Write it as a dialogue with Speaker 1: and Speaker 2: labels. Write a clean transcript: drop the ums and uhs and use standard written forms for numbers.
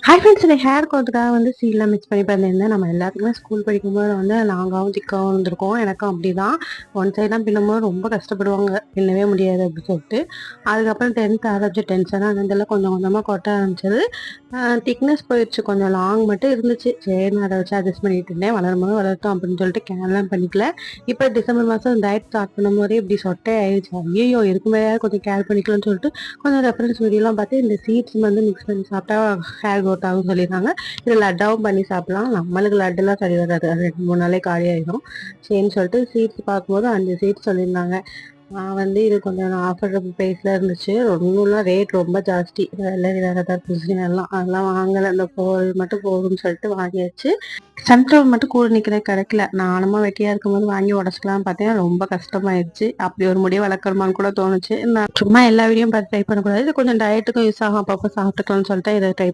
Speaker 1: Hi friends, இந்த hair கோத்துக்காக வந்து சீட்லாம் mix பண்ணி பண்ணியிருந்தேன். நம்ம எல்லாத்துக்குமே ஸ்கூல் படிக்கும்போது வந்து லாங்காகவும் திக்காகவும் இருந்திருக்கும். எனக்கும் அப்படி தான். ஒன் சைட்லாம் பின்னும்போது ரொம்ப கஷ்டப்படுவாங்க, பின்னவே முடியாது அப்படி சொல்லிட்டு. அதுக்கப்புறம் 10th ஆரம்பிச்சு டென்ஷனாக இருந்ததில் கொஞ்சம் கொஞ்சமாக கொட்ட ஆரம்பிச்சது. திக்னஸ் போயிடுச்சு, கொஞ்சம் லாங் மட்டும் இருந்துச்சு. சரி, நான் அதை வச்சு அட்ஜஸ்ட் பண்ணிட்டு இருந்தேன். வளரும்போது வளர்த்தோம் அப்படின்னு சொல்லிட்டு கேர்லாம் பண்ணிக்கல. இப்போ டிசம்பர் மாதம் டயட் ஸ்டார்ட் பண்ணும்போதே இப்படி சொட்டை ஆயிடுச்சு. ஐயோ, இதுக்கு மேலே கொஞ்சம் கேர் பண்ணிக்கலாம்னு சொல்லிட்டு கொஞ்சம் ரெஃபரன்ஸ் வீடியோலாம் பார்த்து இந்த சீட்ஸ் வந்து மிக்ஸ் பண்ணி சாப்பிட்டா ஹேர் க்ரோத் ஆகும்னு சொல்லியிருக்காங்க. இது லட்டாவும் பண்ணி சாப்பிடலாம். நம்மளுக்கு லட்டுலாம் சரி வராது, அது 2-3 நாளே காலி ஆயிடும். சரின்னு சொல்லிட்டு சீட்ஸ் பார்க்கும்போது 5 சீட்ஸ் சொல்லியிருந்தாங்க. நான் வந்து இது கொஞ்சம் ஆஃபரபிள் ப்ரைஸில் இருந்துச்சு. ஒன்றும்லாம் ரேட் ரொம்ப ஜாஸ்தி, வெள்ளரி வேறு குசினி எல்லாம் அதெல்லாம் வாங்கலை. அந்த போல் மட்டும் போகும்னு சொல்லிட்டு வாங்கியாச்சு. சன்ஃப்ளவர் மட்டும் கூட நிற்கிற கிடைக்கல. நானுமா வெட்டியாக இருக்கும்போது வாங்கி உடச்சிக்கலாம் பார்த்தேன், ரொம்ப கஷ்டமாயிடுச்சு. அப்படி ஒரு முடியை வளர்க்குறமான்னு கூட தோணுச்சு. நான் சும்மா எல்லா வீடியோவும் பார்த்து ட்ரை பண்ணக்கூடாது, இது கொஞ்சம் டயட்டுக்கும் யூஸ் ஆகும், அப்பப்போ சாப்பிட்டுக்கலாம்னு சொல்லிட்டு இதை ட்ரை